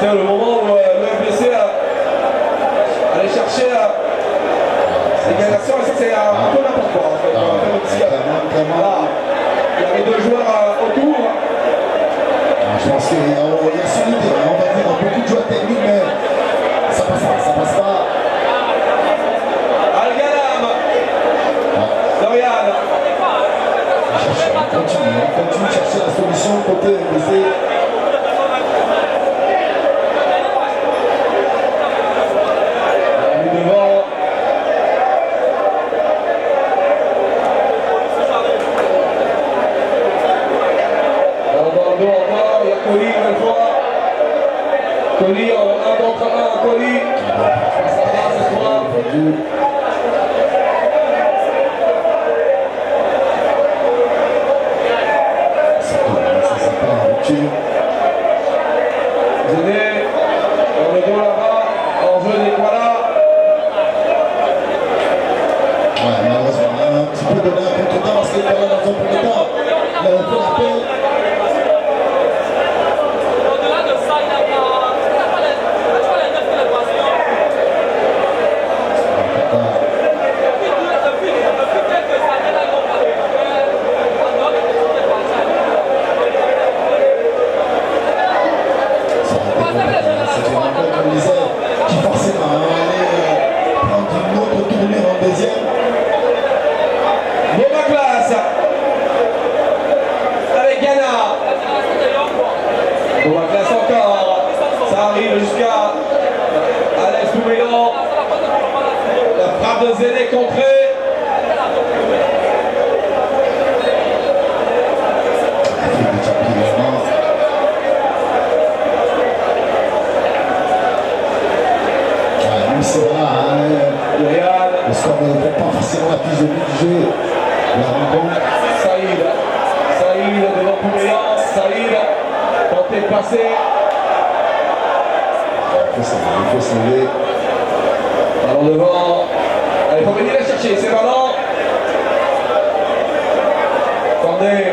C'était le moment où le FBC allait chercher l'égalisation, et ça c'est un peu n'importe quoi en fait. Voilà. Il y avait deux joueurs autour. Je pense qu'il y a solidité, on va dire beaucoup de joueurs techniques, mais ça passe pas. Al-Galam, Dorian. On continue de chercher la solution côté MBC. Colis, un contre un, Colis. Ça va, c'est toi. Zéné, dans le dos là-bas, en jeu d'Equala. Ouais, malheureusement, un petit peu donné un contre-temps parce qu'il est dans son premier temps. Il a un peu la peine. De Zéné contré. Le score ne fait pas forcément la physionomie du jeu. La rencontre. Saïd devant Pouméan. Saïd tenté de passer. Il faut se lever. Alors devant. Allez, faut venir la chercher, c'est ballon. Attendez.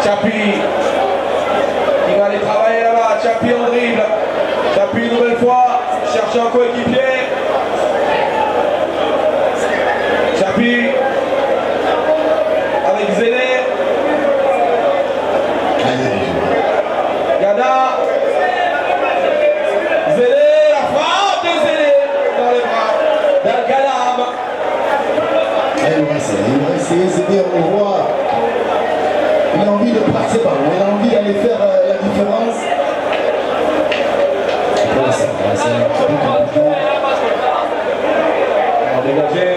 Chapi. Il va aller travailler là-bas. Chapi en dribble. Chapi une nouvelle fois. Cherche un coéquipier. Chapi. Avec Zéné. Gana. Zéné, la frappe de Zéné dans les bras d'Al-Galam. Il va essayer, Zéné, on voit. Il a envie de passer par là, il a envie d'aller faire la différence. C'est un petit peu compliqué. On va dégager.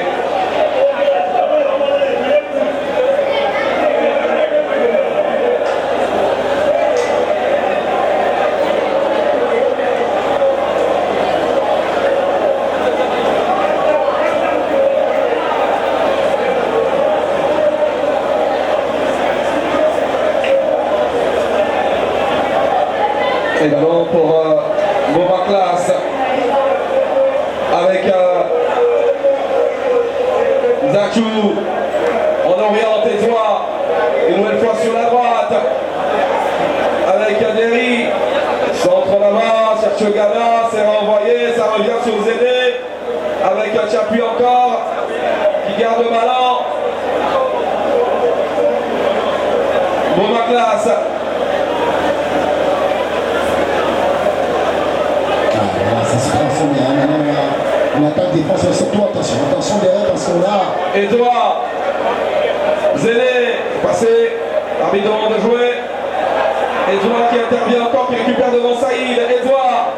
Et ballon pour Bobaklas avec Zakou en oriente Étoile, une nouvelle fois sur la droite avec Aderi, centre là-bas, cherche Gana, c'est renvoyé, ça revient sur Zéné avec Chapuis encore qui garde le ballon. Bobaklas. Ça se transforme maintenant. On attaque défense, surtout attention derrière parce qu'on a. Edouard, Zéné, passé, l'arbitre demande de jouer. Edouard qui intervient encore, qui récupère devant Saïd. Edouard,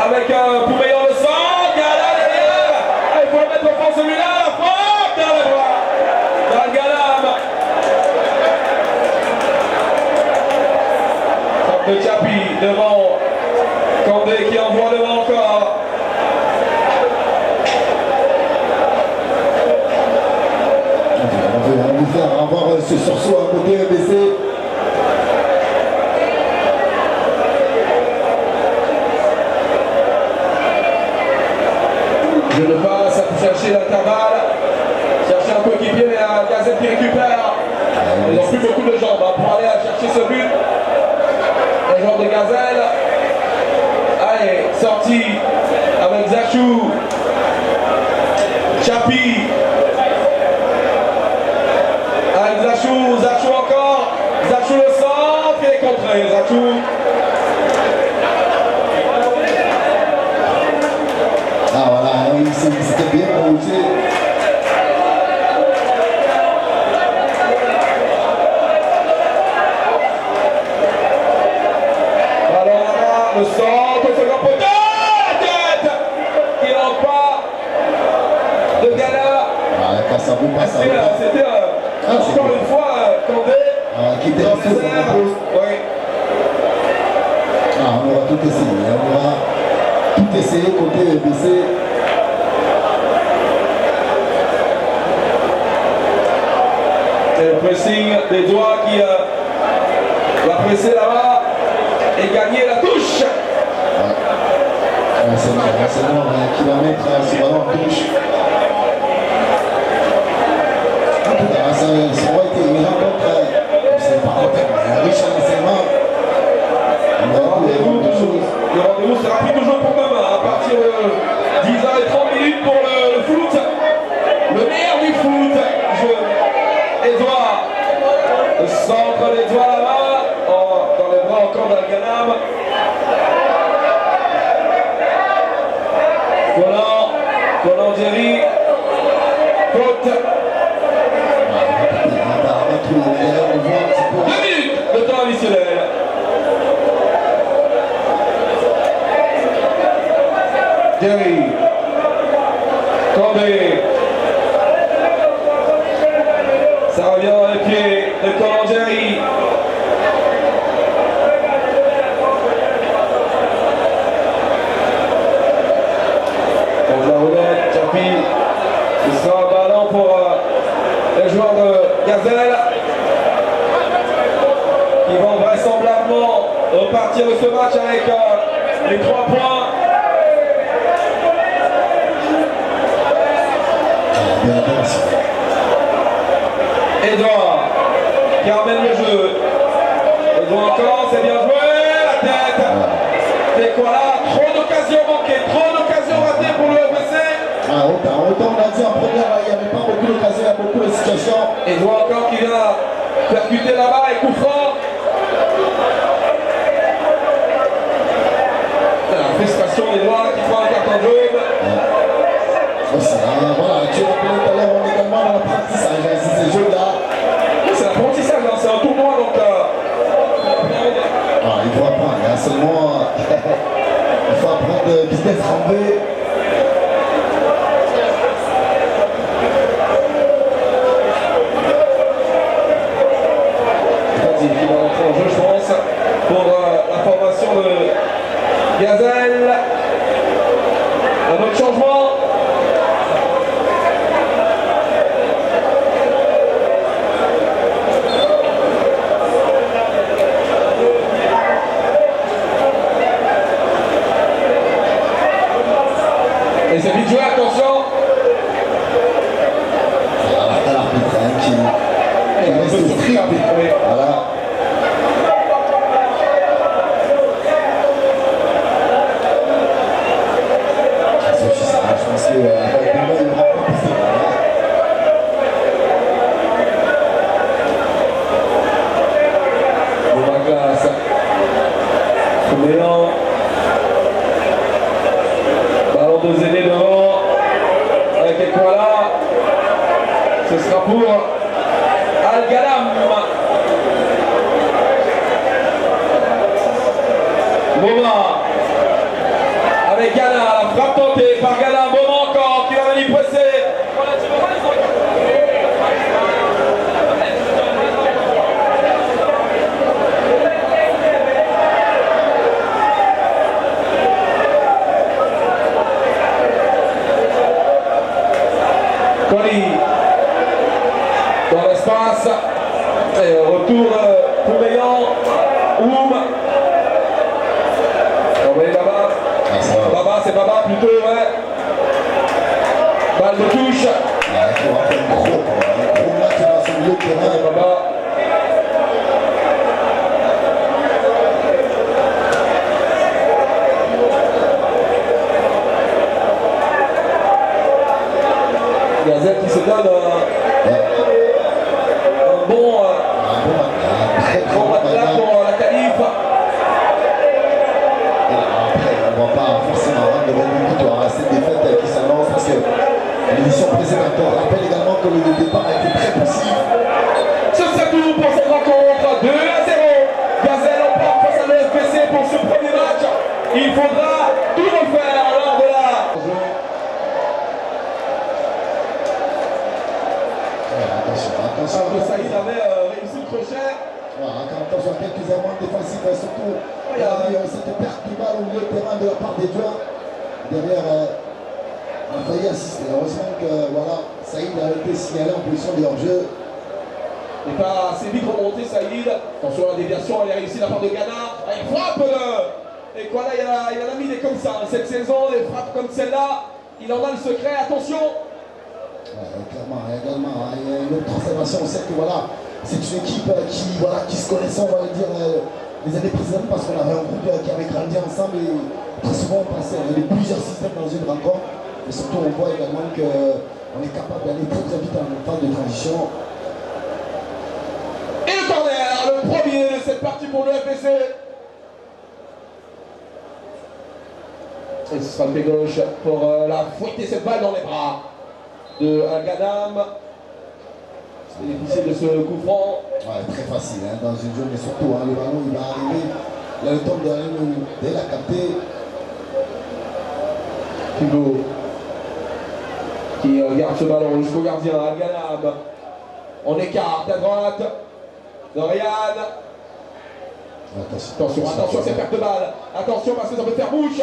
avec Poumeillon le centre, Gala derrière. Il faut le mettre au fond celui-là, la frappe dans le bras d'Al-Galam. Frappe de Chapi devant Kandé qui envoie devant encore. On veut faire avoir ce sursaut à côté MBC. Je le passe pour chercher l'intervalle, chercher un coéquipier, mais la Gazette qui récupère. Ils ont n'ont plus beaucoup de jambes hein, pour aller chercher ce but. Les joueurs de Gazelle. Allez, sorti avec Zachou. Chapi. Avec Zachou, Zachou encore. Zachou le centre et contré. Zachou. Ah voilà, c'était bien posé. Alors là, le centre, ce grand poteau, tête qui n'entre pas de Gala. Ah, Kassabou passe à l'autre. C'était encore une fois Condé. Qui était resté sur la pause. Oui. Ah, on aura tout essayé. On aura tout essayé côté BC. C'est le pressing des doigts qui va presser là-bas et gagner la touche. C'est bon, qui va mettre ce ballon en touche. En tout cas, ça aurait été une rencontre, c'est pas riche en enseignement. Le rendez-vous sera pris toujours pour demain, à partir de 10h30 pour le foot. Le meilleur du foot. Edouard. Le centre d'Edouard là-bas. Dans les bras encore d'Alganam. Collant Jerry. Faute. 2 minutes de temps additionnel. Jerry. Condé. Ça revient dans les pieds de Collant Jerry. Donc la roulette, Chapi. Ce sera un ballon pour les joueurs de Gazelle qui vont vraisemblablement repartir de ce match avec les 3 points. Edouard qui ramène le jeu. Edouard encore, c'est bien joué. La tête. C'est quoi là? Trop d'occasions manquées, trop d'occasions ratées pour le FBC. Ah, autant on a dit en première, il n'y avait pas beaucoup d'occasions, il y a beaucoup de situations. Edouard encore qui vient percuter là-bas et coup franc. La frustration d'Edouard qui prend un carton jaune. Voilà, tu l'as rappelé tout à l'heure, on est également dans l'apprentissage, ces jeux-là. C'est l'apprentissage, hein, c'est un tournoi donc. Il faut apprendre, hein, seulement il faut apprendre business rambé. Qui va rentrer en jeu, je pense, pour la formation de Gazelle. Un autre changement. Et c'est vite joué, attention. L'arbitre qui reste strict. Voilà. Je pense que avec le il va pas passer. Bon, la glace. Mélan. Ballon de Zéné devant. Avec Ekwala. Ce sera pour Al-Galam. Boma. Avec Gana. La frappe tentée par Galam. Boma encore qui va venir presser. Colli dans l'espace et retour pour Meillan. Oum. Envoyé là-bas. Baba, c'est Baba plutôt, ouais. Balle de touche. Il faut un gros match dans ce milieu de terrain. Baba. donne un bon matelas pour la qualif. Après, on ne va pas forcément rendre de bonne victoire à cette défaite qui s'annonce parce que l'édition précédente, on rappelle également que le départ a été très poussif. Ce sera tout pour cette rencontre. 2-0. Gazelle emporte face à l'EFPC pour ce premier match. Il faudra tout refaire lors de la... Attention. Saïd avait réussi le crochet. Attention, quelques erreurs défensives, surtout cette perte de balle au milieu de terrain de la part des joueurs. Derrière, on a failli assister. Heureusement que Saïd a été signalé en position de hors-jeu. Il n'est pas assez vite remonté, Saïd. Attention à la déviation, elle est réussie de la part de Ghana. Il frappe et quoi là, il en a mis des comme ça. Cette saison, des frappes comme celle-là, il en a le secret. Attention. Clairement, également, il y a une autre transformation. On sait que c'est une équipe qui se connaissait, on va le dire, les années précédentes, parce qu'on avait un groupe qui avait grandi ensemble et très souvent on passait. Il y avait plusieurs systèmes dans une rencontre. Et surtout, on voit également qu'on est capable d'aller très très vite en phase de transition. Et le corner, le premier de cette partie pour le FPC. Et ce sera le pied gauche pour la fouetter cette balle dans les bras de Al-Ghadam. C'est difficile de ce coup franc. Très facile dans une zone, mais surtout le ballon il va arriver. Il a le temps de la capter. Hugo qui garde ce ballon jusqu'au gardien. Al-Ghadam en écarte à droite. Dorian. Attention à cette perte de balle. Attention parce que ça peut faire bouche.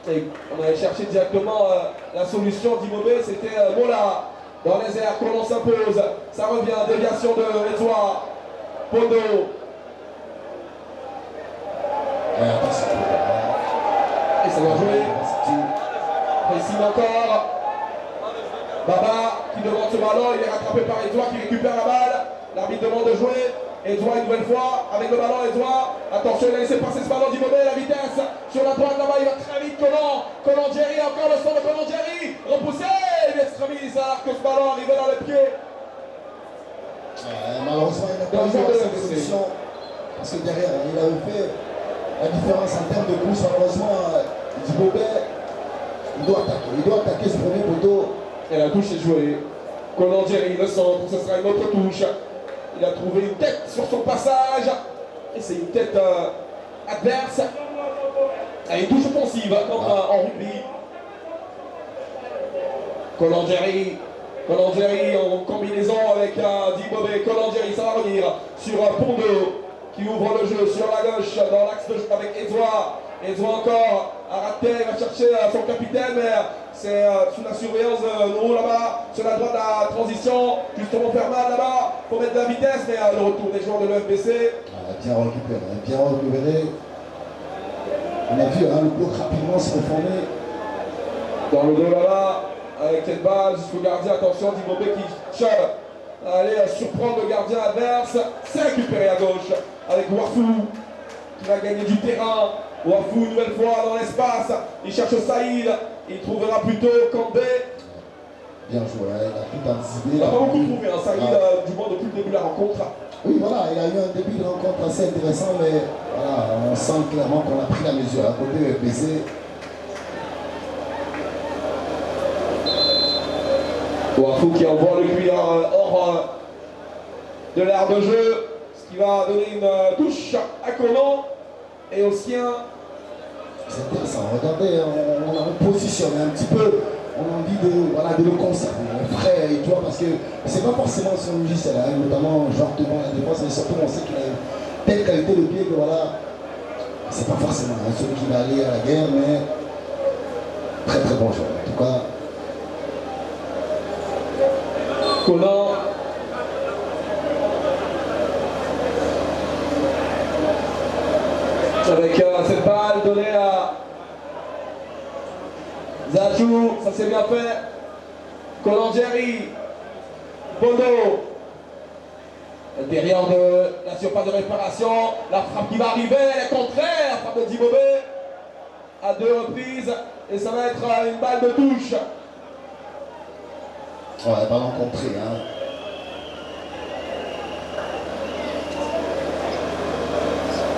Et on allait chercher directement la solution d'Imobé, c'était Mola dans les airs, Colomb s'impose, ça revient, déviation de l'Étoile, Podo. Et ça va jouer, précis encore, Baba qui demande ce ballon, il est rattrapé par Étoile qui récupère la balle, l'arbitre demande de jouer. Étoile une nouvelle fois, avec le ballon, Étoile. Attention, il a laissé passer ce ballon d'Immobile, la vitesse. Sur la droite, là-bas, il va très vite, Colomb Jerry, encore le centre de Colomb Jerry. Repoussé, l'extrémiste, alors que ce ballon arrivait dans les pieds. Malheureusement, il n'a pas eu cette solution. Parce que derrière, il avait fait la différence en termes de course. Malheureusement, Immobile, il doit attaquer ce premier poteau. Et la touche est jouée. Colomb Jerry, le centre, ce sera une autre touche. Il a trouvé une tête sur son passage. Et c'est une tête adverse. Elle est touche offensive comme en rugby. Colomb Jerry en combinaison avec Dibobé. Colomb Jerry, ça va revenir sur Pondo qui ouvre le jeu sur la gauche dans l'axe de jeu avec Edouard. Edouard encore a raté, il va chercher son capitaine, mais c'est sous la surveillance de nous là-bas, sur la droite de la transition, justement faire mal là-bas, pour mettre de la vitesse, mais le retour des joueurs de l'EFPC. Bien récupéré. On a vu le bloc rapidement se reformer. Dans le dos là-bas, avec cette balle jusqu'au gardien, attention, Dibobé qui chope. Allez surprendre le gardien adverse, c'est récupéré à gauche avec Wafou qui va gagner du terrain. Wafou une nouvelle fois dans l'espace, il cherche Saïd, il trouvera plutôt Kandé. Bien joué, il a tout anticipé. Il n'a pas beaucoup trouvé, Saïd, du moins depuis le début de la rencontre. Oui, voilà, il a eu un début de rencontre assez intéressant, mais on sent clairement qu'on a pris la mesure à côté du FPC. Wafou qui envoie le cuir hors de l'aire de jeu, ce qui va donner une touche à Colomb et au sien. C'est intéressant, regardez, on positionne un petit peu, on a envie de le conserver, frais et toi, parce que c'est pas forcément son logiciel, notamment genre devant la défense, mais surtout on sait qu'il a une telle qualité de pied que c'est pas forcément celui qui va aller à la guerre, mais très très bon joueur. En tout cas, Colomb. Avec cette balle donnée à Zachou, ça s'est bien fait. Colomb Jerry, Bono. L'intérieur de la surface de réparation, la frappe qui va arriver, elle est contraire, la frappe de Dibobé à 2 reprises, et ça va être une balle de touche. Ouais, ballon contré. Hein.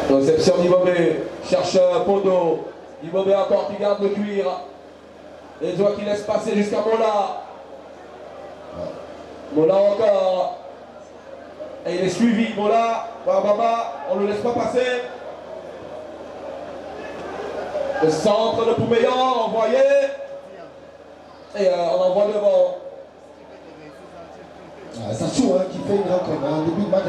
Réception d'Imobé, cherche Pondo. Imobé encore qui garde le cuir. Et Joa qui laisse passer jusqu'à Mola. Mola encore. Et il est suivi, Mola, par Baba, on ne le laisse pas passer. Le centre de Poumeillan, envoyé. Et on envoie devant. Sachou hein, qui fait une rencontre, un début de match.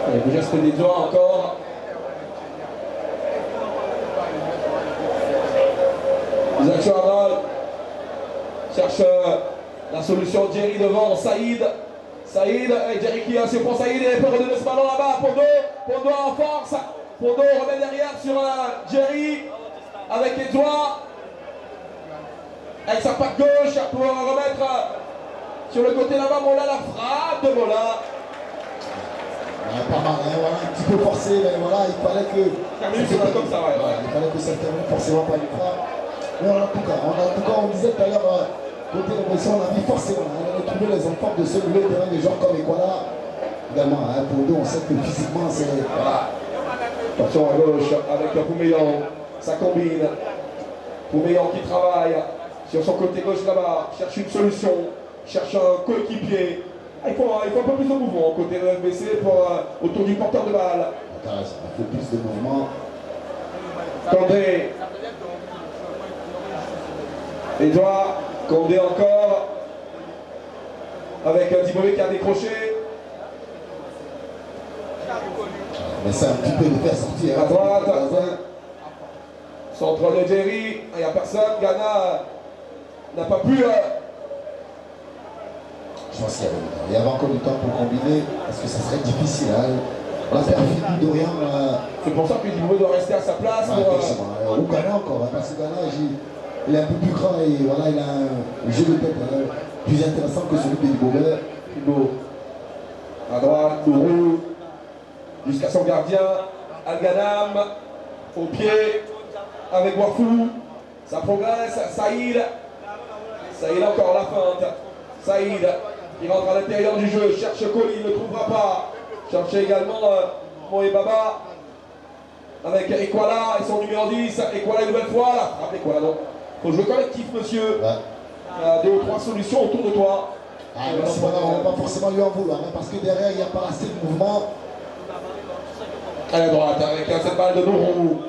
Et le geste des doigts encore. Isaac Chouaral cherche la solution. Jerry devant, Saïd. Saïd, et Jerry qui surprend Saïd et peut redonner ce ballon là-bas. Pondo en force. Pondo remet derrière sur Jerry avec les doigts. Avec sa patte gauche pour remettre sur le côté là-bas. Mola, la frappe de Mola. Pas mal, hein, voilà, un petit peu forcé, mais voilà, il fallait que. Comme ça, ouais. Il fallait que ça termine forcément par une frappe. Mais en tout cas, on disait tout à l'heure, côté révolution, on a vu forcément, on a trouvé les enfants de ce milieu de terrain, des gens comme Ekwala. Également, hein, pour nous, on sait que physiquement, c'est. Voilà. Attention à gauche avec Poumeillan, ça combine. Poumeillan qui travaille sur son côté gauche là-bas, cherche une solution, cherche un coéquipier. Il faut un peu plus de mouvement côté de FBC autour du porteur de balle. Il faut plus de mouvement. Condé. Edouard. Condé encore. Avec Dibové qui a décroché. Mais c'est un petit peu de faire sortir. À droite. Centre de Jerry. Il n'y a personne. Ghana n'a pas pu. Je pense qu'il y avait encore du temps pour combiner, parce que ça serait difficile. Hein. La perfidie d'Orient. C'est pour ça que Dibové doit rester à sa place. Ou Ghana encore, hein, parce que Ghana, il est un peu plus grand et voilà, il a un jeu de tête plus intéressant que celui de Dibové. À droite, Nourou, jusqu'à son gardien, Al-Ghanam, au pied, avec Wafou. Ça progresse, Saïd. Saïd encore la feinte. Saïd, il rentre à l'intérieur du jeu, cherche Koli, il ne le trouvera pas. Cherche également Moé Baba avec Ekwala et son numéro 10. Ekwala une nouvelle fois, la frappe Ekwala, non. Faut jouer collectif, monsieur. Ouais. 2 ou 3 solutions autour de toi. On ne va pas forcément lui en vouloir, hein, parce que derrière, il n'y a pas assez de mouvement. À la droite, avec cette balle de Nourou.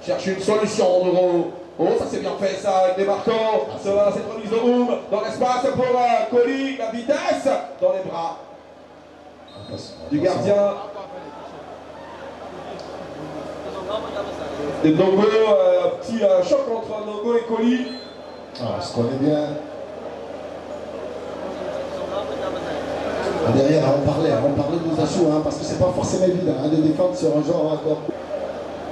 Cherche une solution, Nourou. Oh, ça c'est bien fait ça, avec des marquants. Ça va, cette remise de Oum dans l'espace pour Koli, la vitesse dans les bras du gardien. De Ndongo, petit choc entre Ndongo et Koli. On se connaît bien. Derrière, on parlait de Zachou, hein, parce que c'est pas forcément évident hein, de défendre sur un genre encore.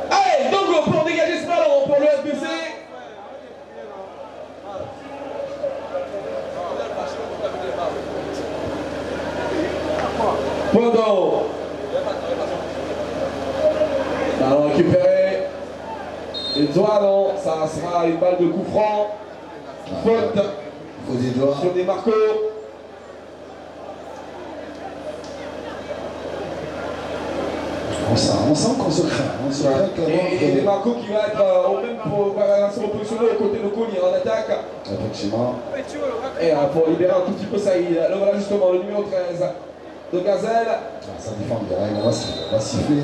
Allez, Ndongo pour dégager ce ballon pour le FBC. Pondo. Ballon récupéré. Et Zoa, non, ça sera une balle de coup franc. Faute sur des marcos. On sent qu'on se craint. On se craint et des marcos qui va être au même pour se repositionner au côté de Koli en attaque. Effectivement. Et pour libérer un tout petit peu Saïd. Là voilà justement le numéro 13 de Gazelle. Ça défend bien, il va siffler.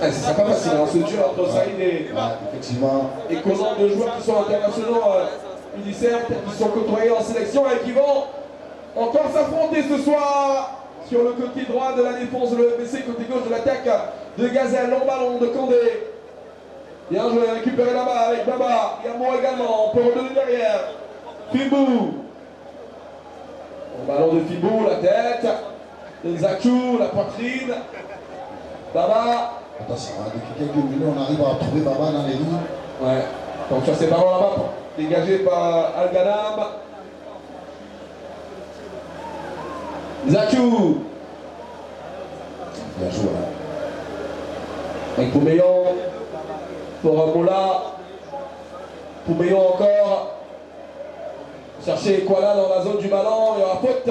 Ce sera pas facile, hein, ce duel entre Saïd et Conan, deux joueurs qui sont internationaux militaires, qui sont côtoyés en sélection et qui vont encore s'affronter ce soir sur le côté droit de la défense de l'EFBC, côté gauche de l'attaque de Gazelle, long ballon de Condé. Bien joué, récupéré là-bas avec Baba, Yamo également, on peut redonner derrière. Fibou. Ballon de Fibou, la tête de Zachou, la poitrine. Baba. Attention, hein, depuis quelques minutes, on arrive à trouver Baba dans les lignes. Ouais. Donc sur ces ballons là-bas, dégagés par Al-Ghanam. Zachou. Bien joué. Hein. Avec Poumeillan. Pour Mola. Poumeillon encore. Chercher Kuala dans la zone du ballon. Il y aura faute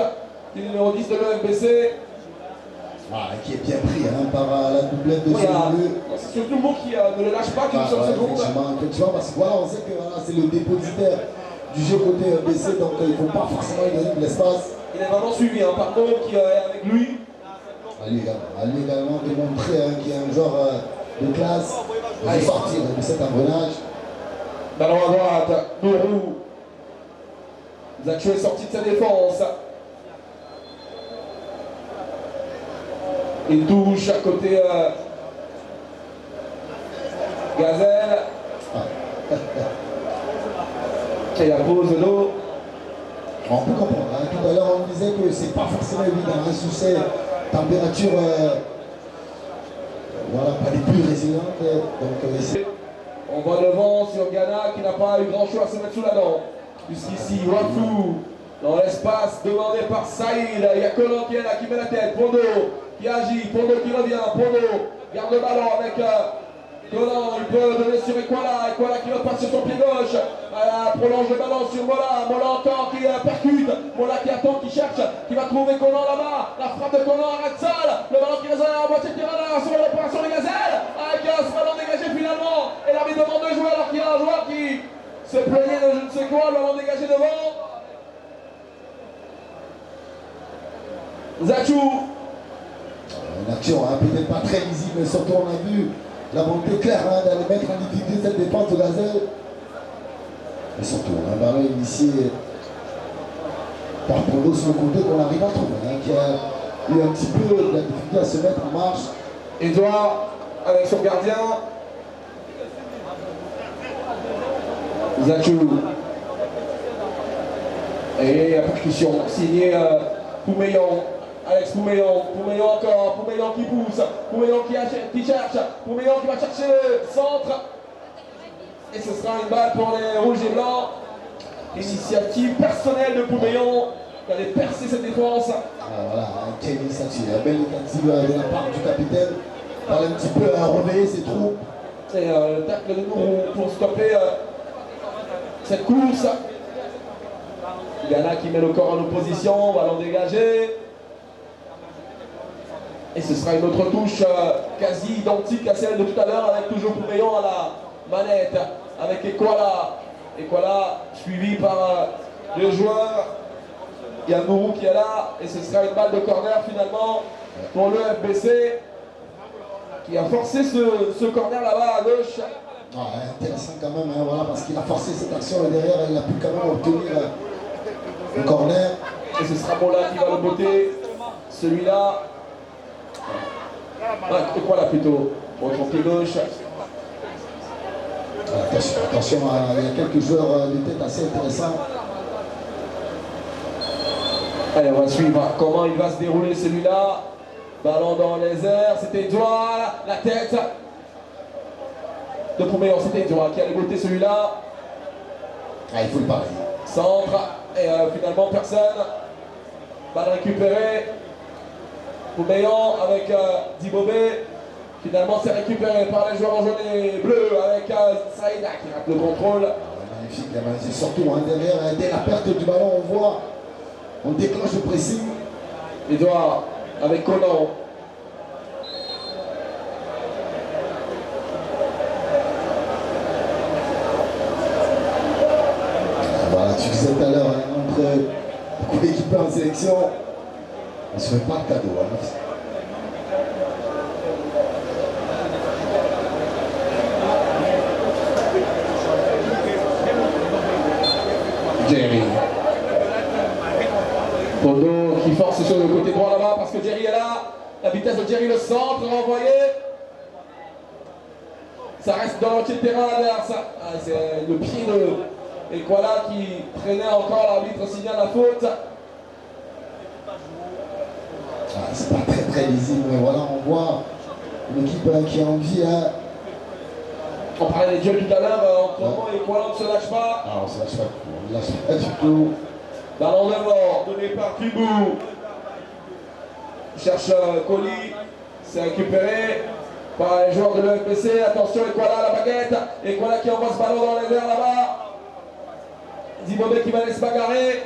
du numéro 10 de l'EFBC. Voilà, qui est bien pris par la doublette de c'est surtout le mot qui ne le lâche pas d'une seule seconde. Effectivement, parce que voilà, on sait que voilà, c'est le dépositaire du jeu côté BC, donc il ne faut pas forcément lui donner de l'espace. Il est vraiment suivi par Tom qui est avec lui. À lui également de montrer qu'il y a un joueur de classe, de sortir de cet engrenage. Ballon à droite, Nourou. Zacho est sorti de sa défense. Il touche à côté Gazelle. Et la pose d'eau. On peut comprendre. Tout à l'heure, on disait que c'est pas forcément évident. Sous ces températures, voilà, pas les plus résilientes. Donc, on va devant sur Ghana qui n'a pas eu grand chose à se mettre sous la dent. Jusqu'ici, Wafou dans l'espace demandé par Saïd. Il y a Colon qui est là, qui met la tête. Pondo qui agit, Pondo qui revient. Pondo garde le ballon avec Colon. Il peut donner sur Ekwala. Ekwala qui repasse sur son pied gauche. Prolonge le ballon sur Mola. Mola encore qui percute. Mola qui attend, qui cherche, qui va trouver Colon là-bas. La frappe de Colon arrête Sal. Le ballon qui reste à la moitié de terrain là, sur l'opération des Gazelles. Avec ce ballon dégagé finalement. Et l'arbitre demande de jouer alors qu'il y a un joueur qui se plaignait de je ne sais quoi. Le ballon dégagé devant. Zachou. Une action peut-être pas très lisible, mais surtout on a vu la volonté claire d'aller mettre en difficulté cette défense de Gazelle. Et surtout, un ballon initié par Polo sur le côté qu'on arrive à trouver, qui a eu un petit peu de la difficulté à se mettre en marche. Edouard avec son gardien. Zachou. Et la percussion signée Poumeillon. Alex Poumeillon, Poumeillon encore, Poumeillon qui pousse, Poumeillon qui cherche, Poumeillon qui va chercher le centre. Et ce sera une balle pour les rouges et blancs. Initiative personnelle de Poumeillon qui allait percer cette défense. Voilà, quelle initiative, belle initiative de la part du capitaine. Parle un petit peu à réveiller ses troupes. Et le tacle de Nourou pour stopper cette course. Ghana qui met le corps en opposition, ballon dégagé. Et ce sera une autre touche quasi identique à celle de tout à l'heure avec toujours Poumeillon à la manette avec Ekwala. Ekwala suivi par deux joueurs. Il y a Nourou qui est là et ce sera une balle de corner finalement pour le FBC qui a forcé ce corner là-bas à gauche. Intéressant quand même, voilà, parce qu'il a forcé cette action et derrière il a pu quand même obtenir le corner. Et ce sera Mola qui va le botter. Celui-là. Ekwala plutôt. Bon, son pied gauche. Attention, il y a quelques joueurs de tête assez intéressants. Allez, on va suivre comment il va se dérouler celui-là. Ballon dans les airs, c'était Edouard, la tête de Poumeillon, c'était Edouard qui allait botter celui-là. Il faut le parler. Centre, et finalement personne. Balle récupérée. Poumeillon avec Dibobé. Finalement, c'est récupéré par les joueurs en jaune et bleu avec Saïda qui rate le contrôle. Magnifique, c'est surtout derrière, dès la perte du ballon, on voit, on déclenche le pressing. Edouard avec Colon. Voilà, tu disais tout à l'heure, entre beaucoup d'équipes en sélection, on ne se fait pas de cadeau. Jerry. Pondo qui force sur le côté droit là-bas parce que Jerry est là. La vitesse de Jerry, le centre renvoyé. Ça reste dans l'entier de terrain adverse. C'est le pied de Ekwala qui traînait encore, l'arbitre signale la faute. C'est pas très lisible, mais voilà, on voit une équipe qui a envie. On parlait des duels tout à l'heure, entre moment et Ekwala ne se lâche pas. On se lâche pas, on lâche pas du tout. Ballon devant, donné par Kibou. Il cherche Koli, c'est récupéré. par les joueurs de l'EFPC. Attention, Ekwala, la baguette. Ekwala qui envoie ce ballon dans les airs là-bas. Dibobé qui va aller se bagarrer.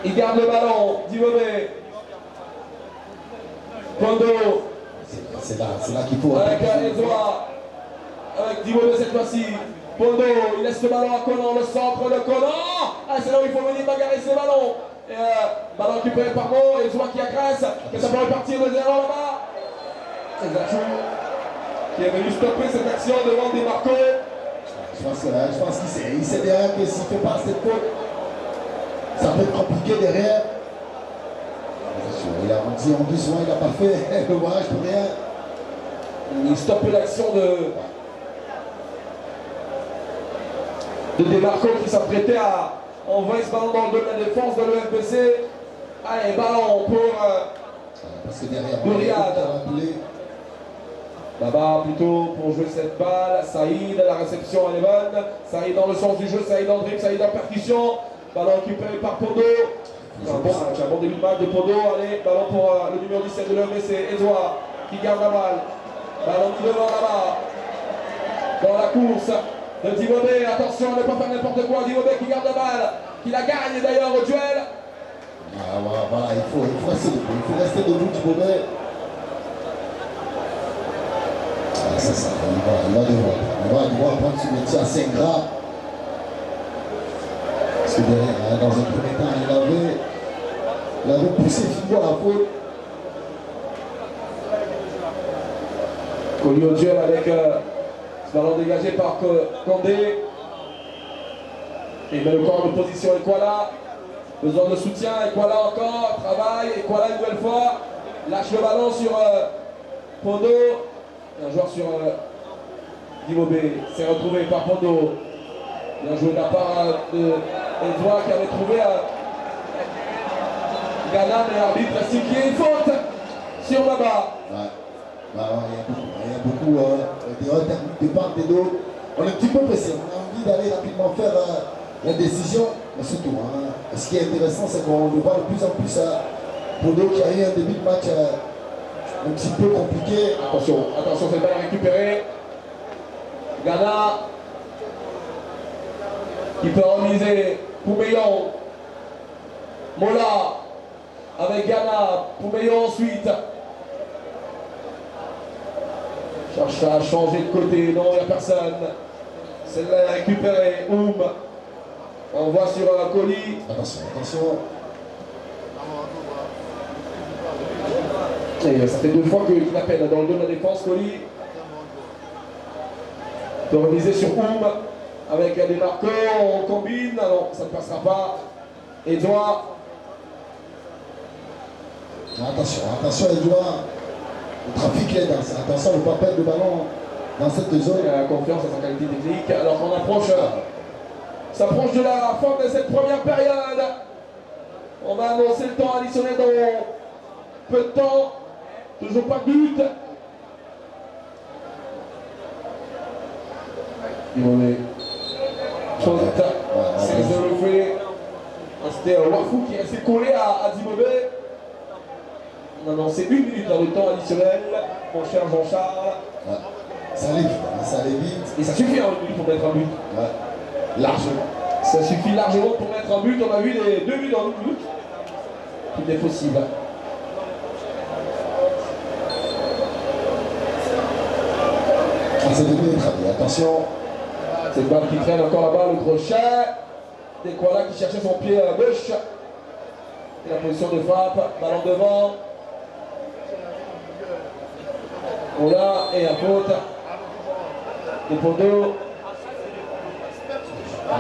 Il garde le ballon. Dibobé. Pondo. C'est là qu'il faut. Avec Edouard. Avec Dibobé cette fois-ci. Pondo, il laisse le ballon à Conan, le centre de Conan. Ah, c'est là où il faut venir bagarrer ses ballons. Et ballon récupéré par Mo, et Edouard qui agresse. Et ça peut repartir de 0 là-bas. C'est Zachou qui est venu stopper cette action devant des Marco. Je pense qu'il sait derrière que s'il ne fait pas cette faute, ça peut être compliqué derrière. Il a dit en doucement, il n'a pas fait le voyage pour rien. Il stoppe l'action de Demarco qui s'apprêtait à envoyer ce ballon dans le dos de la défense de l'EFPC. Allez, ballon pour parce que derrière, Riyad. Là-bas, plutôt pour jouer cette balle. Saïd, la réception elle est bonne. Saïd dans le sens du jeu, Saïd en dribble, Saïd en percussion. Ballon récupéré par Pondo. Un bon début de match de Pondo. Allez, ballon pour le numéro 17 de l'EFPC, Edouard, qui garde la balle. Ballon devant là-bas. Dans la course de Dibobé. Attention à ne pas faire n'importe quoi. Dibobé qui garde la balle, qui la gagne d'ailleurs au duel. Voilà, il faut rester debout. Il faut rester debout, Dibobé. C'est ça, il va devoir prendre ce métier assez ingrat. Parce que derrière, dans un premier temps, il avait poussé Figo à la faute. Colli au duel avec ce ballon dégagé par Condé. Il met le corps de position Ekwala. Besoin de soutien, Ekwala encore, travaille, Ekwala une nouvelle fois. Lâche le ballon sur Pondo. Un joueur sur Dibobé, c'est retrouvé par Pondo. Bien joué de la part d'Edouard qui avait trouvé Ghana, mais l'arbitre estime qu'il y a une faute sur Baba. Il y a beaucoup de part et d'autre. On est un petit peu pressé, on a envie d'aller rapidement faire la décision, mais surtout, ce qui est intéressant, c'est qu'on le voit de plus en plus Pondo qui a eu un début de match un petit peu compliqué. Attention, cette balle récupérée. Ghana qui peut remiser. Poumeillon. Mola avec Ghana. Poumeillon ensuite. Cherche à changer de côté. Non, il n'y a personne. Celle-là est récupérée. On voit sur Colli. Attention. Et ça fait 2 fois qu'il appelle dans le dos de la défense, Colli. Il peut remiser sur avec des marqueurs, on combine. Non, ça ne passera pas. Edouard. Attention Edouard. Le trafic est dans ça. Attention, on ne peut pas perdre le ballon dans cette zone. Il a confiance à sa qualité technique. Alors qu'on s'approche de la fin de cette première période. On va annoncer le temps additionnel dans peu de temps. Toujours pas de but. C'est le fait. C'était Wafou qui est resté collé à Dibobé. On a annoncé 1 minute dans le temps additionnel, mon cher Jean-Charles. Ça allait vite. Et ça suffit 1 minute pour mettre un but. Largement. Ça suffit largement pour mettre un but. On a vu les 2 buts dans 1 minute. Tout est possible. C'est devenu très bien. Attention. Cette balle qui traîne encore là-bas, le crochet. Ekwala qui cherchait son pied à gauche. Et la position de frappe, ballon devant. Ola et la faute. De Pondo.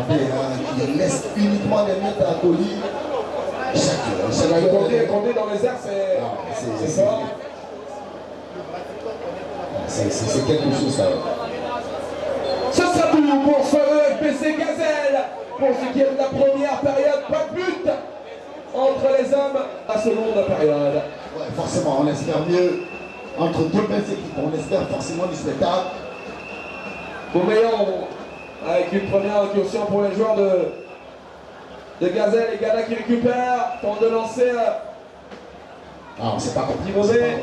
Qui laisse uniquement les mètres à Colli. Condé dans les airs, c'est fort. C'est quelque chose ça. Ce sera tout pour ce EFPC Gazelle. Pour ce qui est de la première période, pas de but entre les hommes à seconde période. Ouais, forcément, on espère mieux entre deux belles équipes. On espère forcément du spectacle. Poumeillon avec une première incursion pour les joueurs de Gazelle et Ghana qui récupèrent. Temps de lancer. Ah, on ne sait pas compris. Dibobé.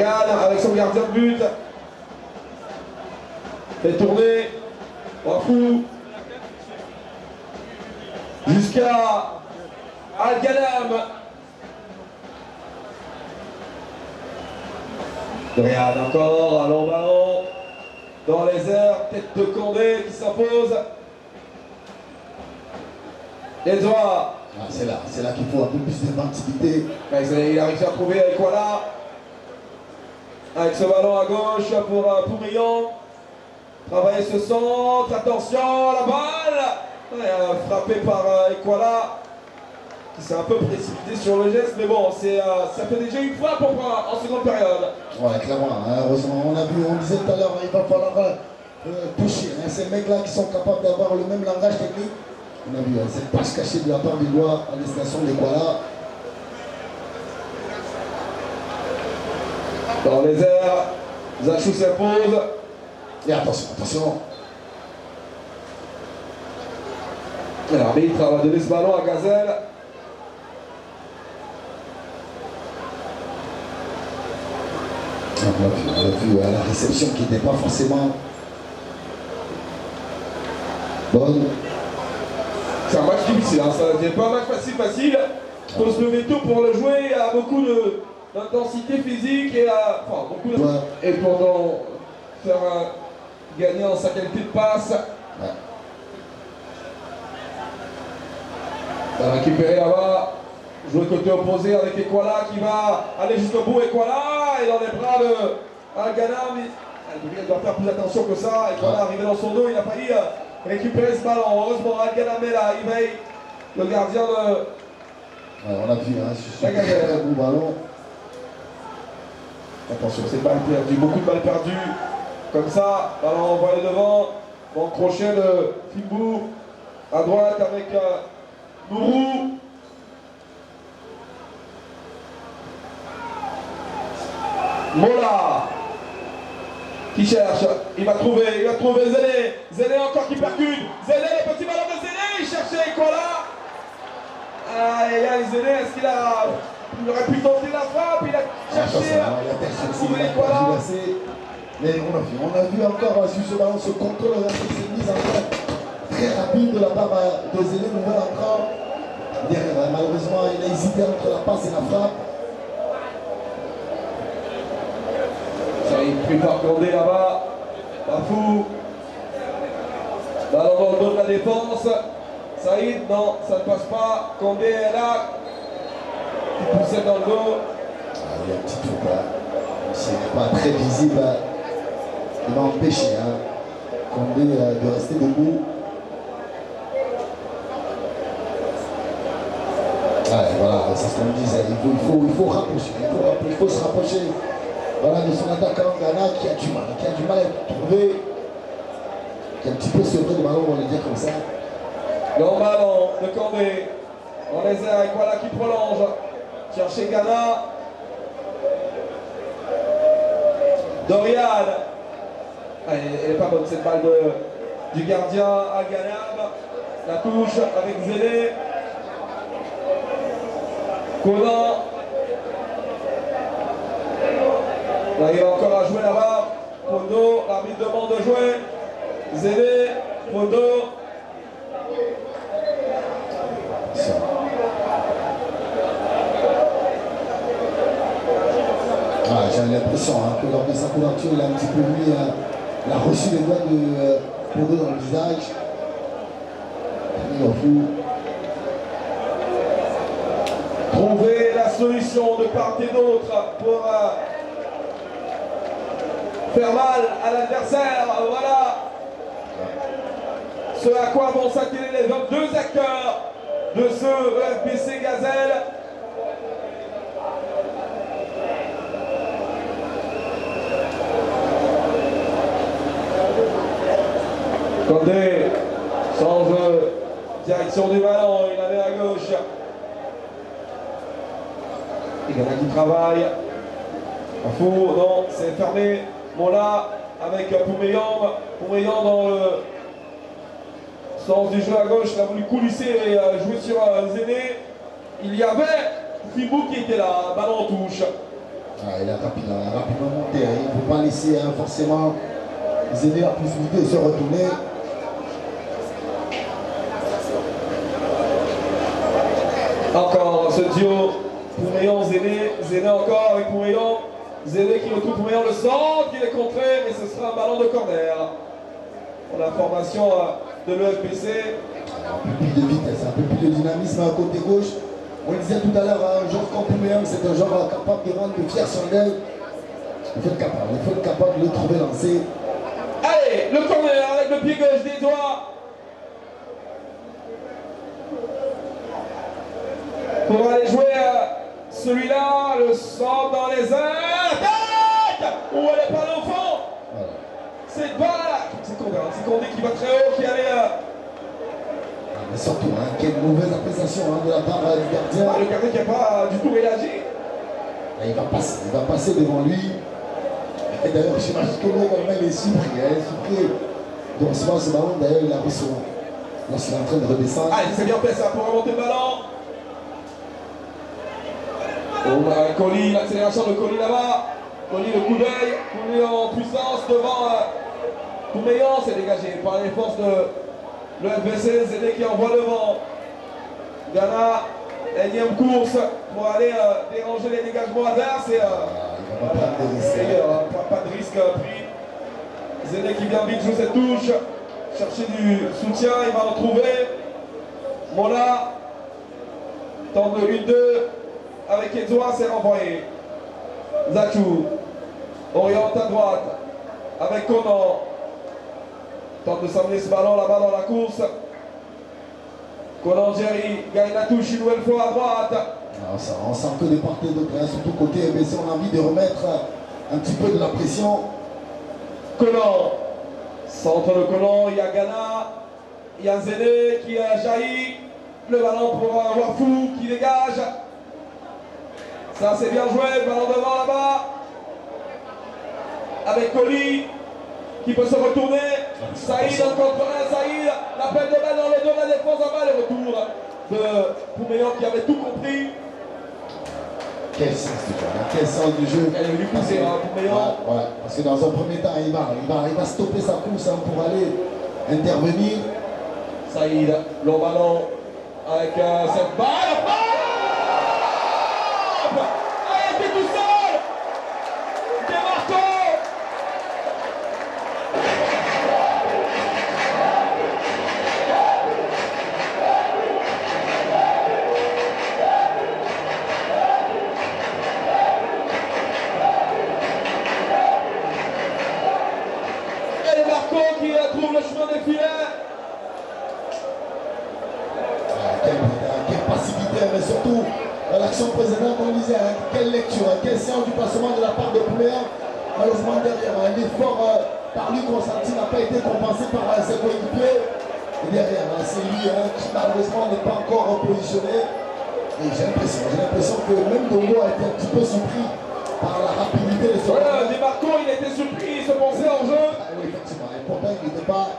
Dorian avec son gardien de but. Fait tourner. Wafou. Jusqu'à Al-Ghanam. Dorian encore, un long ballon. Dans les airs, tête de Condé qui s'impose. Edouard. Ah, c'est là qu'il faut un peu plus d'inventivité. Il arrive à trouver Ekwala. Avec ce ballon à gauche pour Poumillon. Travailler ce centre, attention, la balle frappé par Ekwala, qui s'est un peu précipité sur le geste, mais bon, ça fait déjà une fois en seconde période. Ouais, clairement, hein, heureusement, on disait tout à l'heure, il va falloir toucher. Hein, ces mecs-là qui sont capables d'avoir le même langage technique. On a vu cette passe cachée de la part du doigt à destination d'Ekwala. Dans les airs, Zachou s'impose. Et attention. L'arbitre va donner ce ballon à Gazelle. On a vu la réception qui n'était pas forcément bonne. C'est un match difficile, hein. Ça n'est pas un match facile. Il faut se lever tôt pour le jouer. Il y a beaucoup d'intensité physique et beaucoup de... Ouais. Et pour faire gagner en sa qualité de passe. Ouais. Il va récupérer là-bas. Jouer côté opposé avec Ekwala qui va aller jusqu'au bout. Ekwala est dans les bras de Al-Ghanam. Il doit faire plus attention que ça. Ekwala arrivé dans son dos, il a failli récupérer ce ballon. Heureusement, Al-Ghanam est là. Il veille le gardien de... Ouais, on a vu, hein, c'est un très bon ballon. Attention, c'est balle perdue, beaucoup de balles perdues. Comme ça, ballon envoyé devant. Bon crochet de Fibou. À droite avec Nourou. Mola qui cherche, il va trouver Zéné. Zéné encore qui percute. Zéné, le petit ballon de Zéné, il cherchait Ekwala. Aïe, Zéné, est-ce qu'il aurait pu tenter la frappe? Il a cherché à trouver Ekwala. Mais on a vu encore sur ce ballon ce contrôle, cette mise en place très rapide de la part de Zéné, nouvelle encore. Malheureusement, il a hésité entre la passe et la frappe. Il pris par Condé là-bas. Bafou. Ballon dans le dos de la défense. Saïd, non, ça ne passe pas. Condé est là. Il poussait dans le dos. Il y a un petit truc là. C'est pas très visible. Il va empêcher Condé de rester debout. Ouais, voilà, c'est ce qu'on disait. Il faut rapprocher. Il faut se rapprocher. Voilà, de son attaquant Ghana qui a du mal à trouver, qui est un petit peu sevré de ballon, on va le dire comme ça. Long ballon de Condé, dans les airs, avec voilà qui prolonge, chercher Ghana. Dorian, elle n'est pas bonne cette balle du gardien à Ghanam. La touche avec Zéné. Conan. Là, il va encore à jouer là-bas. Podo, l'arbitre demande de jouer. Zéné, Podo. J'ai l'impression que lors de sa couverture, il a un petit peu mis, il a reçu les doigts de Podo dans le visage. Il en fout. Trouver la solution de part et d'autre pour faire mal à l'adversaire, voilà ce à quoi vont s'atteler les 22 acteurs de ce EFBC Gazelle. Condé change direction du ballon, il avait à gauche. Il y en a qui travaillent. À faux, non, c'est fermé. Mola avec Poumillon dans le sens du jeu à gauche, il a voulu coulisser et jouer sur Zéné. Il y avait Fibou qui était là, ballon en touche. Ah, il a rapidement monté. Hein. Il ne faut pas laisser forcément Zéné la possibilité de se retourner. Encore ce duo Poumeillon-Zéné. Zéné encore avec Poumeillon. Zéné qui retrouve Poumeillon le centre, qui est contré, mais ce sera un ballon de corner. Pour la formation de l'EFPC. Un peu plus de vitesse, un peu plus de dynamisme à côté gauche. On le disait tout à l'heure, un joueur comme Poumeillon, c'est un joueur capable de rendre de fiers chandelles. Il faut être capable de le trouver lancé. Allez, le corner avec le pied gauche des doigts. Pour aller jouer celui-là, le centre dans les airs. Attaque! Où elle est pas au fond. Voilà. C'est balle. C'est Condé qui va très haut, qui allait. Mais surtout, hein, quelle mauvaise appréciation hein, de la part du gardien. Le gardien qui n'a pas du tout réagi. Il va passer devant lui. Et d'ailleurs, j'imagine que également il est surpris. Il est surpris de recevoir ce ballon. D'ailleurs, il a reçu lorsqu'il est en train de redescendre. Ah, c'est bien fait ça pour remonter le ballon. Colli, l'accélération de Colli là-bas. Colli, le coup d'œil. Colli en puissance devant Poumeillon. C'est dégagé par les forces de l'EFPC. Zéné qui envoie devant. Ghana, énième course pour aller déranger les dégagements adverses. Et, pas de risque pris. Zéné qui vient vite jouer cette touche. Chercher du soutien, il va en trouver. Mola tente de 1-2 avec Edouard, c'est renvoyé. Zachou oriente à droite avec Conan. Tente de s'amener ce ballon là-bas dans la course. Conan Jerry gagne la touche une nouvelle fois à droite. Alors, on sent que de part et d'autre, hein, surtout côté MBC, on a envie de remettre un petit peu de la pression. Conan, centre de Conan, il y a Ghana, il y a Zéné qui a jailli. Le ballon pour Wafou qui dégage. Ça c'est bien joué, le ballon devant là-bas. Avec Colli qui peut se retourner. Saïd encore contre Saïd. L'appel de balle dans le dos de la défense en bas. Le retour de Poumeillon qui avait tout compris. Quel sens du jeu. Elle est venue pousser Poumeillon. Ouais, parce que dans un premier temps, il va stopper sa course hein, pour aller intervenir. Saïd, long ballon avec cette balle. Elle était tout seul. Demarco. Et Marco qui trouve le chemin des filets. Quelle passivité, mais surtout l'action précédente, on disait, hein, quelle lecture, hein, quelle séance du passement de la part de Poumeillon. Malheureusement derrière, un effort par lui consenti n'a pas été compensé par ses coéquipiers. Et derrière, hein, c'est lui qui malheureusement n'est pas encore positionné. Et j'ai l'impression que même Dongo a été un petit peu surpris par la rapidité de son Voilà, Demarco, il était surpris, il se pensait en jeu. Ah oui, effectivement, et pourtant il n'était pas...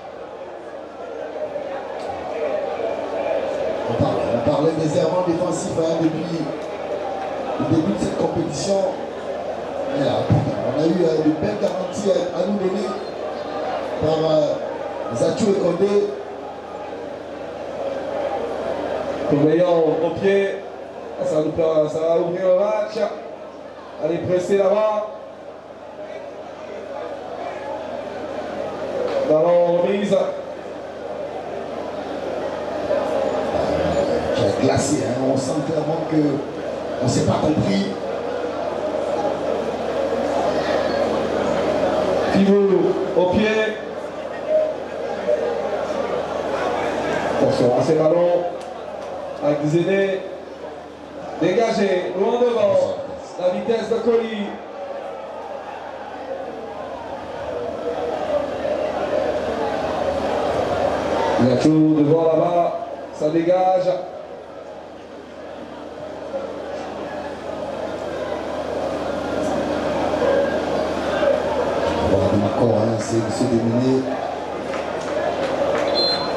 On parlait des errements défensifs hein, depuis le début de cette compétition. Mais là, on a eu de belles garanties à nous donner par Zachou et Condé. Poumeillon au pied. Ça va ouvrir le match. Allez presser là-bas. Ballon remise. Glacé, hein. On sent clairement qu'on ne s'est pas compris. Fibou au pied. Attention à ces ballons. Avec Zéné. Dégagé, loin devant. La vitesse de Colli. Il y a tout devant là-bas. Ça dégage. C'est M. Déminé.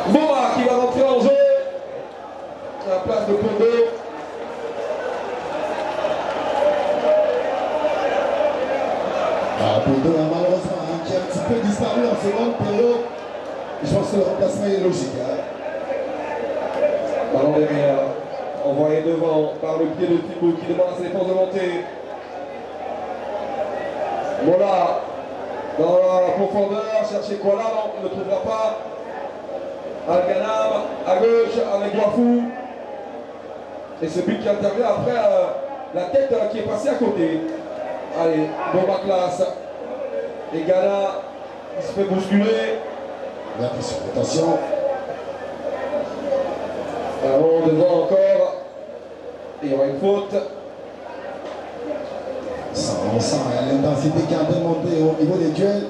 Boa qui va rentrer en jeu. À la place de Condé. Bourdon, malheureusement, qui a un petit peu disparu en seconde période. Je pense que le remplacement est logique. Ballon derrière, envoyé devant par le pied de Thibaut qui demande à ses défenses de monter. Mola dans la profondeur, chercher quoi là, non, il ne trouvera pas. Al-Ghanam à gauche avec Wafou. Et ce but qui intervient après la tête qui est passée à côté. Allez, bombe à classe. Et Ghana il se fait bousculer. Attention. Ballon devant encore. Et il y aura une faute. On sent l'intensité qui est en train de monter au niveau des duels.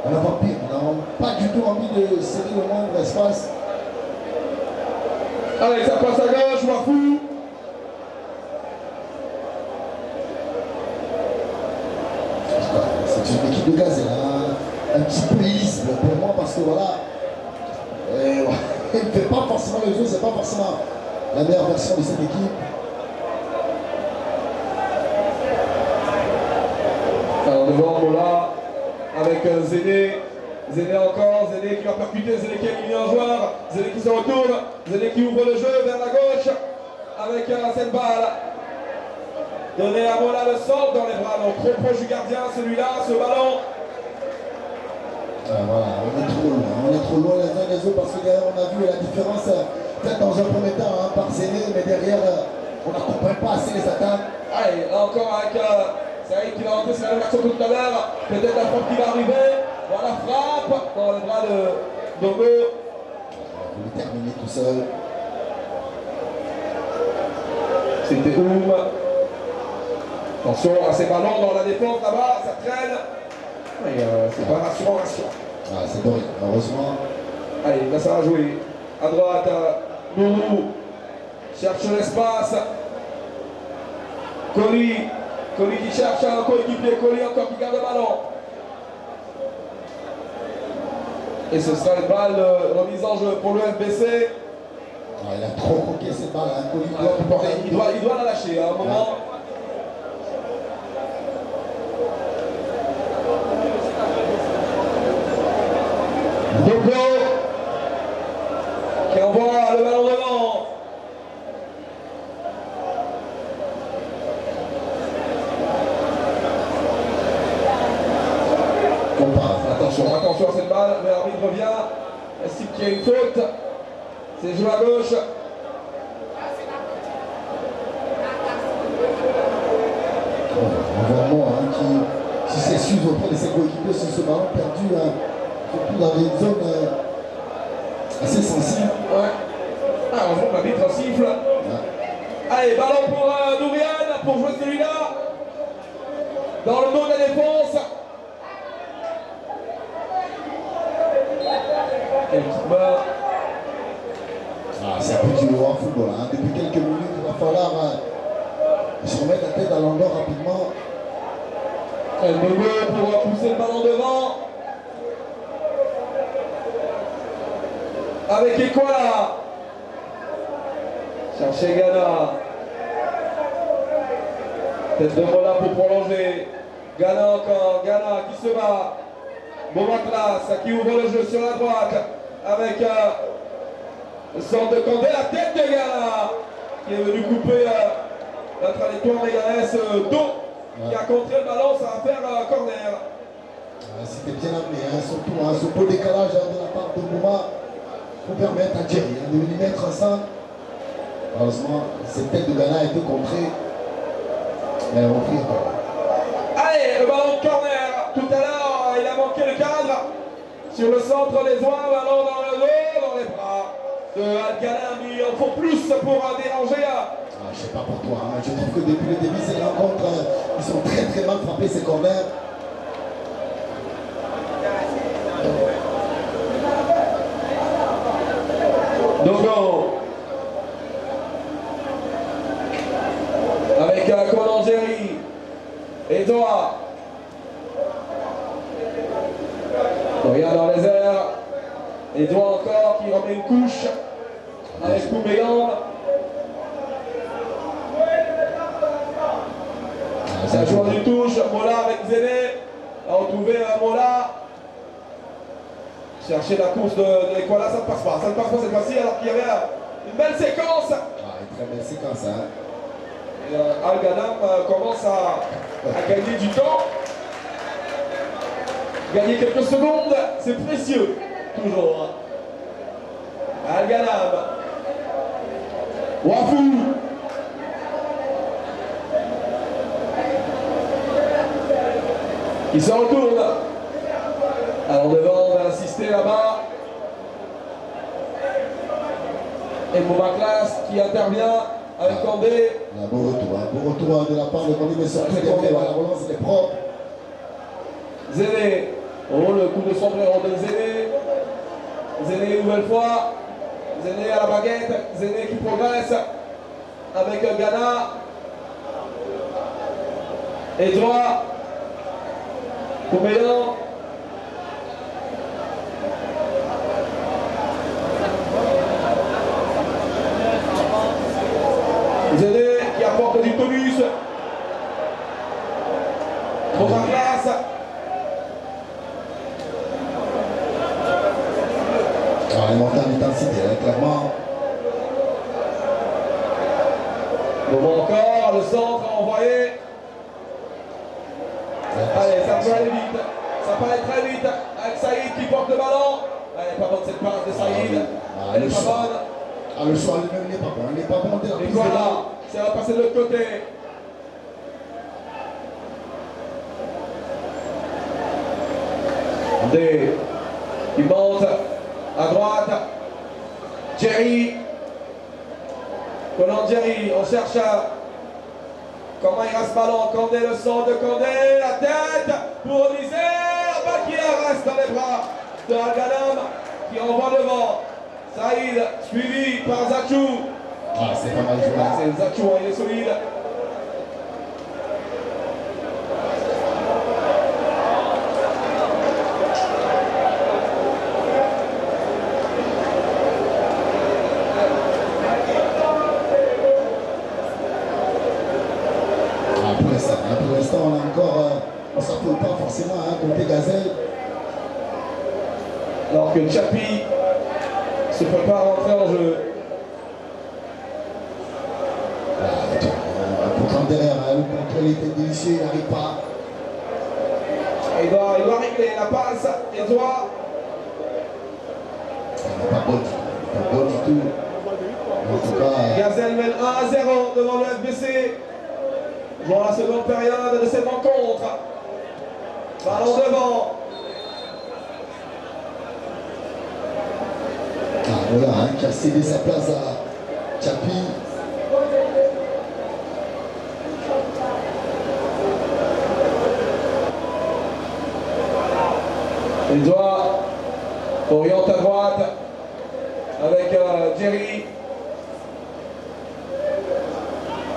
On n'a pas pire, on n'a pas du tout envie de céder le moindre espace. Allez, ça passe à gauche, Wafou. C'est une équipe de gaz, un petit peu lisse pour moi parce que voilà, elle ne fait pas forcément le jeu, c'est pas forcément la meilleure version de cette équipe. Alors devant Mola avec Zéné. Zéné encore, Zéné qui va percuter, Zéné qui élimine un joueur, Zéné qui se retourne, Zéné qui ouvre le jeu vers la gauche avec cette balle. Donné à Mola le centre dans les bras, donc trop proche du gardien celui-là, ce ballon. Voilà, on est trop loin les uns des autres parce que derrière on a vu la différence peut-être dans un premier temps par Zéné, mais derrière on n'accompagne pas assez les attaques. Allez, là encore avec Saïd qui va rentrer sur la version tout à l'heure, peut-être la frappe qui va arriver. Voilà, frappe dans les bras de Dogo. Il voulait terminer tout seul. C'était Oum. Attention à ces ballons dans la défense là-bas, ça traîne. C'est pas rassurant. C'est bon, heureusement. Allez, là ça va jouer. À droite, Nourou cherche l'espace. Colli qui cherche un coéquipier, Colli encore qui garde le ballon. Et ce sera une balle remise en jeu pour le FBC. Il a trop croqué cette balle. Il doit la lâcher à un moment. Dogo qui envoie le ballon devant. Attention à cette balle, mais l'arbitre revient. Estime qu'il y a une faute. C'est joué à gauche. On voit moi qui s'excuse auprès de ses coéquipiers sur ce ballon perdu, surtout dans les zones assez sensibles. Ouais. Heureusement que l'arbitre siffle. Ouais. Allez, ballon pour Nouriane pour jouer celui-là. Dans le dos de la défense. C'est un peu du haut en football. Depuis quelques minutes, il va falloir se remettre la tête à l'endroit rapidement. Dogo pour pousser le ballon devant. Avec Ekwala. Chercher Ghana. Tête de Mola pour prolonger. Ghana encore. Ghana qui se bat. Bomaklas qui ouvre le jeu sur la droite. Avec le centre de Condé. La tête de Ghana qui est venu couper la trajectoire. Mais il y a ce dos qui a contré le ballon. Ça va faire corner. C'était bien amené. Surtout ce beau décalage de la part de Bouma. Pour permettre à Jerry de venir mettre ensemble. Malheureusement, cette tête de Ghana a été contrée. Mais on prie encore. Allez, le ballon de corner. Tout à l'heure, il a manqué le cadre. Sur le centre, les oies, ballon dans le dos, dans les bras de Al-Ghana. Il en faut plus pour déranger. Je sais pas pour toi. Je trouve que depuis le début de cette rencontre, ils sont très très mal frappés ces corners. Dogo avec Colangeri et Doha. Doha dans les airs. Et Doha encore qui remet une couche avec Koumégan. Ça joue du touche. Mola avec Zéné. a retrouvé Mola. Chercher la course de Ekwala, ça ne passe pas. Ça ne passe pas cette fois-ci alors qu'il y avait une belle séquence. Ah, une très belle séquence, hein. Et, Al Ghanam commence à gagner du temps. Gagner quelques secondes, c'est précieux. Toujours. Al Ghanam. Wafou. Il se retourne. Alors devant, on va insister là-bas. Et Moumaklas qui intervient avec Kandé. Un beau retour de la part de Kandé, mais surtout Très derrière, Kandé, la relance elle est propre. Zéné. Oh, le coup de sombrero de Zéné. Zéné une nouvelle fois. Zéné à la baguette. Zéné qui progresse avec Ghana. Et droit. Poumélan. Zéné qui apporte du tonus. Trop en place. Elle monte en intensité, hein, clairement. Bon encore, le centre envoyé. Allez, ça peut aller vite. Ça peut aller très vite avec Saïd qui porte le ballon. Elle n'est pas bonne cette passe de Saïd. Elle n'est pas bonne. Ah, le choix lui-même n'est pas bon. Il n'est pas bon dès la Et prise de voilà, balle. ça va passer de l'autre côté. Andé, il monte à droite. Jerry. Colin Jerry, on cherche comment il reste ballon. Kandé, le centre de Kandé, la tête pour Misère. Bakir reste dans les bras de Al Ghanam qui envoie devant. Saïd, suivi par Zachou. Ah, c'est pas mal joué. C'est Zachou, il est solide. Pour l'instant, on a encore, on ne s'appelle pas forcément hein, côté Gazelle. Alors que Chapi se prépare à entrer en jeu. Pourtant derrière, hein, le contrôle était délicieux, il n'arrive pas. Il doit régler la passe. Il doit. Elle n'est pas bonne. Pas bonne du tout. En tout cas. Gazelle mène 1-0 devant le FBC. Dans la seconde période de cette rencontre. Ballon devant. Ah, voilà, hein, qui a cédé sa place à Chapi. Il doit orienter à droite avec Jerry.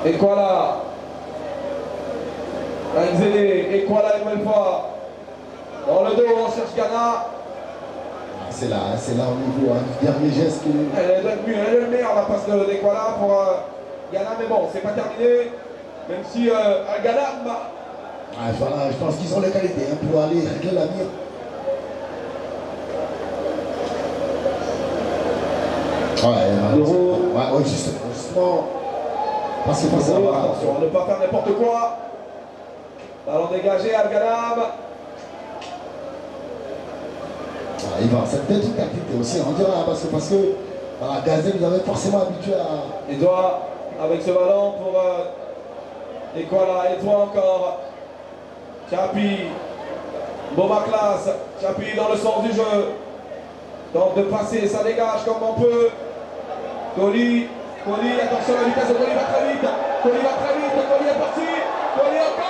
Et Ekwala. Avec Zéné. Ekwala une nouvelle fois. Dans le dos, on cherche Ghana. C'est là au niveau hein, du dernier geste. Elle est le meilleur la passe d'Ekwala pour Ghana, mais bon, c'est pas terminé. Même si Al Ghanam. Ah, voilà, je pense qu'ils ont les qualités hein, pour aller régler la mire. Ouais, justement. Parce que attention, ne pas faire n'importe quoi. Ballon dégagé, Al Ghanam. Il va, c'est peut-être une tactique aussi, on dira, parce que voilà, Gazelle nous avait forcément habitué à. Il doit, avec ce ballon pour Ekwala, et doit encore. Chapi, Moumaklas, Chapi dans le sens du jeu. Donc de passer, ça dégage comme on peut. Koli, attention la vitesse de Koli va très vite. Koli est parti. Koli encore.